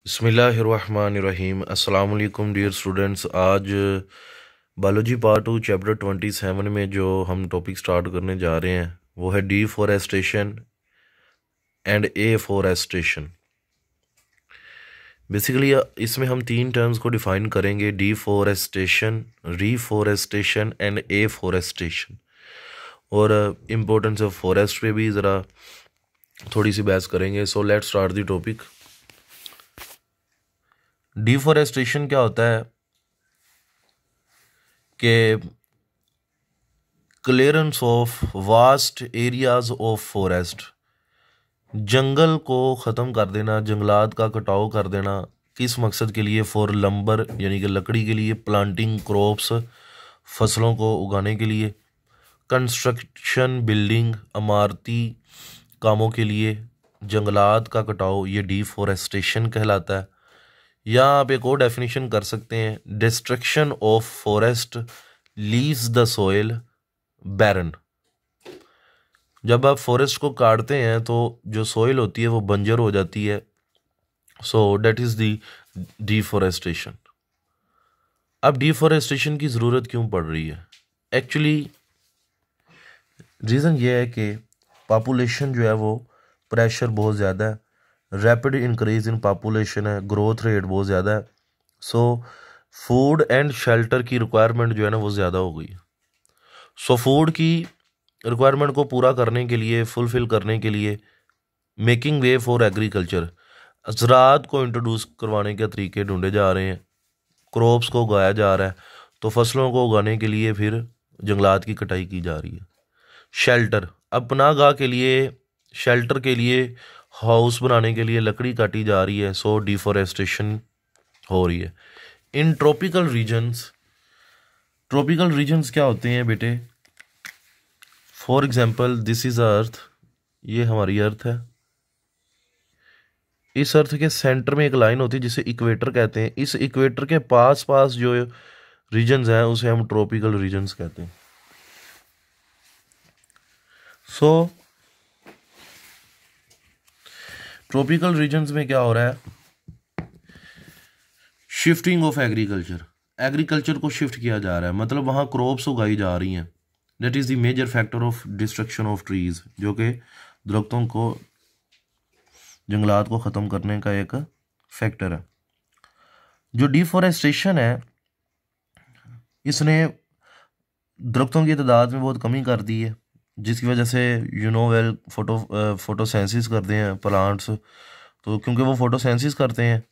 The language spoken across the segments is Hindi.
बिस्मिल्लाहिर्रहमानिर्रहीम। अस्सलाम वालेकुम डियर स्टूडेंट्स। आज बायोलॉजी पार्ट 2 चैप्टर 27 में जो हम टॉपिक स्टार्ट करने जा रहे हैं वो है डिफॉरेस्टेशन एंड एफॉरेस्टेशन। बेसिकली इसमें हम तीन टर्म्स को डिफाइन करेंगे: डिफॉरेस्टेशन, रीफॉरेस्टेशन एंड एफॉरेस्टेशन। और इम्पोर्टेंस ऑफ फॉरेस्ट पे भी ज़रा थोड़ी सी बहस करेंगे। So let's start the topic. Deforestation क्या होता है कि clearance of vast areas of forest, जंगल को ख़त्म कर देना, जंगलात का कटाव कर देना। किस मकसद के लिए? फॉर लंबर यानी कि लकड़ी के लिए, प्लांटिंग क्रॉप्स फसलों को उगाने के लिए, कंस्ट्रक्शन बिल्डिंग इमारती कामों के लिए जंगलात का कटाव, ये डिफॉरेस्टेशन कहलाता है। या आप एक और डेफिनेशन कर सकते हैं: destruction of forest leaves the soil barren. जब आप फॉरेस्ट को काटते हैं तो जो सॉइल होती है वो बंजर हो जाती है। सो डेट इज़ दी डिफॉरेस्टेशन। अब डिफॉरेस्टेशन की ज़रूरत क्यों पड़ रही है? एक्चुअली रीज़न ये है कि पॉपुलेशन जो है वो प्रेशर बहुत ज़्यादा है, रैपिड इंक्रीज इन पॉपुलेशन है, ग्रोथ रेट बहुत ज़्यादा है। सो फूड एंड शेल्टर की रिक्वायरमेंट जो है ना वो ज़्यादा हो गई है। सो फूड की रिक्वायरमेंट को पूरा करने के लिए, फुलफ़िल करने के लिए मेकिंग वे फॉर एग्रीकल्चर, ज़राअत को इंट्रोड्यूस करवाने के तरीके ढूंढे जा रहे हैं। क्रॉप्स को उगाया जा रहा है, तो फसलों को उगाने के लिए फिर जंगलात की कटाई की जा रही है। शेल्टर, अब पनाहगाह के लिए, शेल्टर के लिए, हाउस बनाने के लिए लकड़ी काटी जा रही है। सो डिफॉरेस्टेशन हो रही है। इन ट्रॉपिकल रीजन्स क्या होते हैं बेटे? फॉर एग्जाम्पल दिस इज़ अर्थ, ये हमारी अर्थ है। इस अर्थ के सेंटर में एक लाइन होती है जिसे इक्वेटर कहते हैं। इस इक्वेटर के पास पास जो रीजन्स हैं उसे हम ट्रॉपिकल रीजन्स कहते हैं। सो ट्रॉपिकल रीजन्स में क्या हो रहा है? शिफ्टिंग ऑफ एग्रीकल्चर को शिफ्ट किया जा रहा है, मतलब वहाँ क्रॉप्स उगाई जा रही हैं। That is the major factor of destruction of trees, जो कि दरख्तों को, जंगलात को ख़त्म करने का एक फैक्टर है। जो डिफॉरेस्टेशन है इसने दरख्तों की तादाद में बहुत कमी कर दी है, जिसकी वजह से वेल फोटोसेंसिस करते हैं प्लांट्स। तो क्योंकि वो फोटोसेंसिस करते हैं,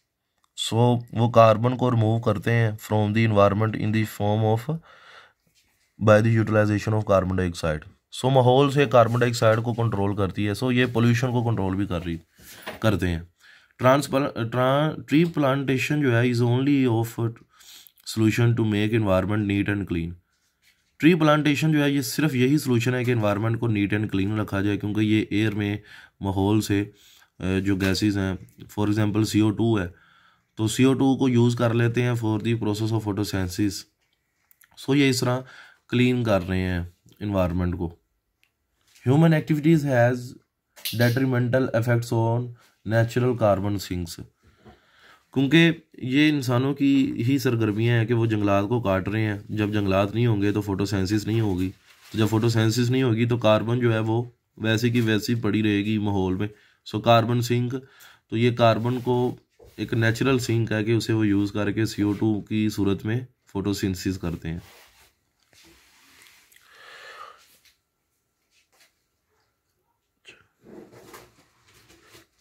सो वो कार्बन को रिमूव करते हैं from the environment in the form of by the utilization of carbon dioxide. So माहौल से कार्बन डाइऑक्साइड को कंट्रोल करती है। सो ये पोल्यूशन को कंट्रोल भी करते हैं। ट्री प्लांटेशन जो है is only of solution to make environment neat and clean. Tree plantation जो है ये सिर्फ यही सोल्यूशन है कि एनवायरनमेंट को नीट एंड क्लीन रखा जाए, क्योंकि ये एयर में, माहौल से जो गैसेस हैं, फॉर एग्जांपल CO2 है, तो CO2 को यूज़ कर लेते हैं for the process of photosynthesis. So ये इस तरह क्लीन कर रहे हैं एनवायरनमेंट को। Human activities has detrimental effects on natural carbon sinks, क्योंकि ये इंसानों की ही सरगर्मियाँ हैं कि वो जंगलात को काट रहे हैं। जब जंगलात नहीं होंगे तो फोटोसेंसिस नहीं होगी, तो जब फोटोसेंसिस नहीं होगी तो कार्बन जो है वो वैसे की वैसी पड़ी रहेगी माहौल में। सो कार्बन सिंक, तो ये कार्बन को एक नेचुरल सिंक है कि उसे वो यूज़ करके CO2 की सूरत में फोटोसिंथेसिस करते हैं।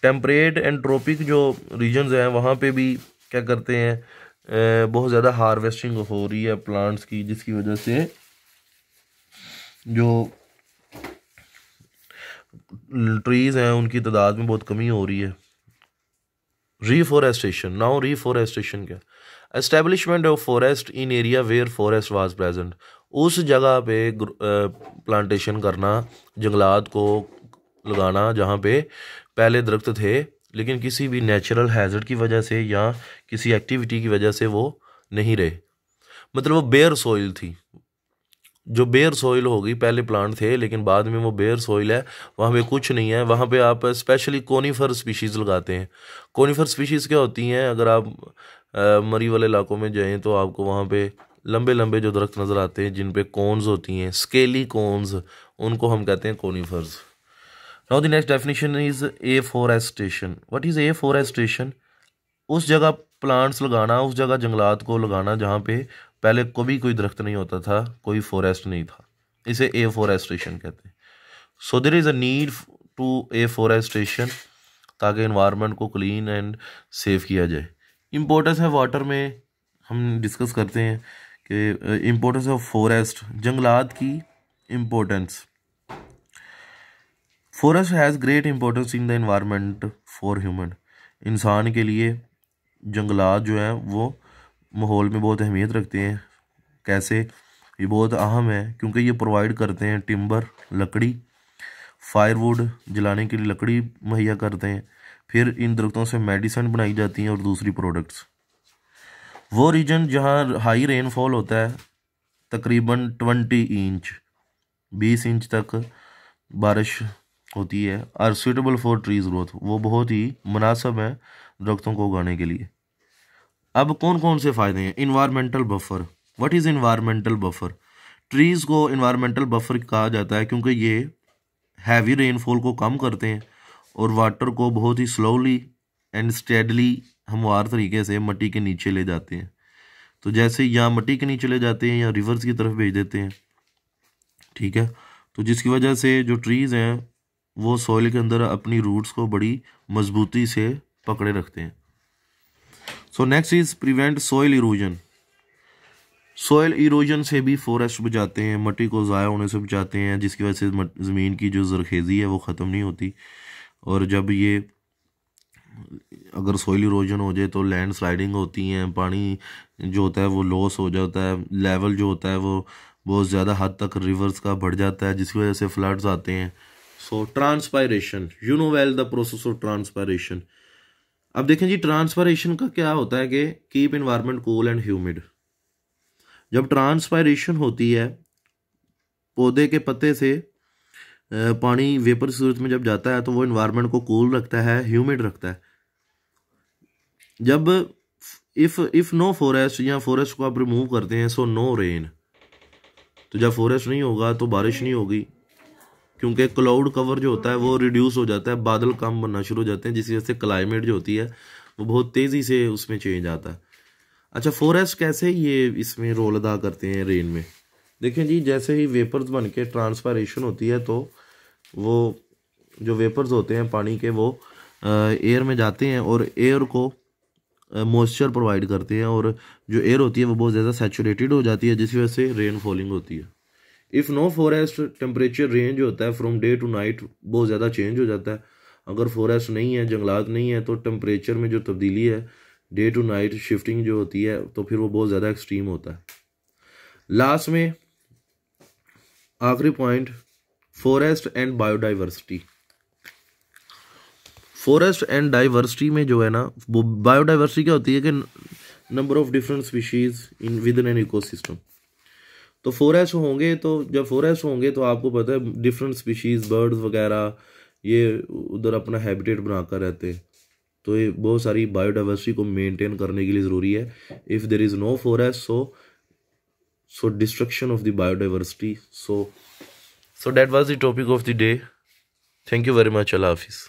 टेम्परेट एंड ट्रॉपिक जो रीजन्स हैं वहाँ पे भी क्या करते हैं, बहुत ज़्यादा हार्वेस्टिंग हो रही है प्लांट्स की, जिसकी वजह से जो ट्रीज हैं उनकी तादाद में बहुत कमी हो रही है। रीफॉरेस्टेशन, नाउ रीफॉरेस्टेशन क्या? Establishment of forest in area where forest was present, उस जगह पे प्लांटेशन करना, जंगलात को लगाना जहाँ पे पहले दरख्त थे, लेकिन किसी भी नेचुरल हैज़र्ड की वजह से या किसी एक्टिविटी की वजह से वो नहीं रहे। मतलब वो बेयर सॉइल थी, जो बेयर सॉइल होगी, पहले प्लांट थे लेकिन बाद में वो बेयर सॉइल है, वहाँ पे कुछ नहीं है, वहाँ पे आप स्पेशली कोनीफर स्पीशीज़ लगाते हैं। कोनीफर स्पीशीज़ क्या होती हैं, अगर आप मरी वाले इलाकों में जाएं तो आपको वहाँ पे लंबे लंबे जो दरख्त नज़र आते हैं जिन पे कोन्स होती हैं, स्केली कोन्स, उनको हम कहते हैं conifers. Now the next definition is afforestation. What is afforestation? उस जगह प्लांट्स लगाना, उस जगह जंगलात को लगाना जहाँ पे पहले कभी कोई दरख्त नहीं होता था, कोई फॉरेस्ट नहीं था, इसे एफोरेस्टेशन कहते हैं। So there is a need to afforestation ताकि इन्वायरमेंट को क्लीन एंड सेफ किया जाए। इम्पोर्टेंस है वाटर में हम डिस्कस करते हैं कि इम्पोर्टेंस ऑफ फॉरेस्ट, जंगलात की importance. Forest has great importance in the environment for human. इंसान के लिए जंगलात जो हैं वो माहौल में बहुत अहमियत रखते हैं। कैसे? ये बहुत अहम है क्योंकि ये प्रोवाइड करते हैं टिम्बर, लकड़ी, फायरवुड, जलाने के लिए लकड़ी मुहैया करते हैं। फिर इन दरख्तों से मेडिसिन बनाई जाती हैं और दूसरी प्रोडक्ट्स। वो रीजन जहाँ हाई रेनफॉल होता है, तकरीबन 20 इंच 20 इंच तक बारिश होती है, are suitable for trees growth, वो बहुत ही मुनासिब है दरख्तों को उगाने के लिए। अब कौन कौन से फ़ायदे हैं? Environmental buffer. What is environmental buffer? Trees को इन्वायरमेंटल बफर कहा जाता है क्योंकि ये हैवी रेनफॉल को कम करते हैं और वाटर को बहुत ही स्लोली एंड स्टेडली हमवार तरीके से मिट्टी के नीचे ले जाते हैं। तो जैसे यहाँ मिट्टी के नीचे ले जाते हैं या रिवर्स की तरफ भेज देते हैं, ठीक है, तो जिसकी वजह से जो ट्रीज़ हैं वो सॉइल के अंदर अपनी रूट्स को बड़ी मजबूती से पकड़े रखते हैं। So next is prevent soil erosion. Soil erosion से भी फॉरेस्ट बचाते हैं, मिट्टी को ज़ाया होने से बचाते हैं, जिसकी वजह से ज़मीन की जो ज़रखेज़ी है वो ख़त्म नहीं होती। और जब ये अगर सॉइल इरोजन हो जाए तो लैंड स्लाइडिंग होती हैं, पानी जो होता है वो लॉस हो जाता है, लेवल जो होता है वो बहुत ज़्यादा हद तक रिवर्स का बढ़ जाता है, जिसकी वजह से फ्लड्स आते हैं। So transpiration, you know well the process of transpiration. अब देखें जी, ट्रांसपायरेशन का क्या होता है कि keep environment cool and humid. जब ट्रांसपायरेशन होती है, पौधे के पत्ते से पानी वेपर की सूरत में जब जाता है तो वो एनवायरनमेंट को कूल रखता है, ह्यूमिड रखता है। जब इफ नो फॉरेस्ट या फॉरेस्ट को आप रिमूव करते हैं, सो नो रेन, तो जब फॉरेस्ट नहीं होगा तो बारिश नहीं होगी, क्योंकि क्लाउड कवर जो होता है वो रिड्यूस हो जाता है, बादल कम बनना शुरू हो जाते हैं, जिसकी वजह से क्लाइमेट जो होती है वो बहुत तेज़ी से उसमें चेंज आता है। अच्छा, फॉरेस्ट कैसे ये इसमें रोल अदा करते हैं रेन में? देखें जी, जैसे ही वेपर्स बन के ट्रांसपायरेशन होती है तो वो जो वेपर्स होते हैं पानी के वो एयर में जाते हैं और एयर को मॉइस्चर प्रोवाइड करते हैं, और जो एयर होती है वो बहुत ज़्यादा सैचुरेटेड हो जाती है, जिसकी वजह से रेन फॉलिंग होती है। If no forest, temperature range होता है फ्रॉम डे टू नाइट बहुत ज़्यादा चेंज हो जाता है। अगर फॉरेस्ट नहीं है, जंगलात नहीं है, तो टेम्परेचर में जो तब्दीली है, डे टू नाइट शिफ्टिंग जो होती है, तो फिर वो बहुत ज़्यादा एक्सट्रीम होता है। लास्ट में आखिरी point, forest and biodiversity. Forest and diversity में जो है ना, वो बायोडाइवर्सिटी क्या होती है कि number of different species in with in an ecosystem. तो फॉरेस्ट होंगे, तो जब फॉरेस्ट होंगे तो आपको पता है डिफरेंट स्पीशीज़, बर्ड्स वगैरह ये उधर अपना हैबिटेट बनाकर रहते हैं। तो ये बहुत सारी बायोडाइवर्सिटी को मेंटेन करने के लिए ज़रूरी है। If there is no forest, so destruction of the biodiversity. So that was the topic of the day. Thank you very much. अल्लाह हाफिज़।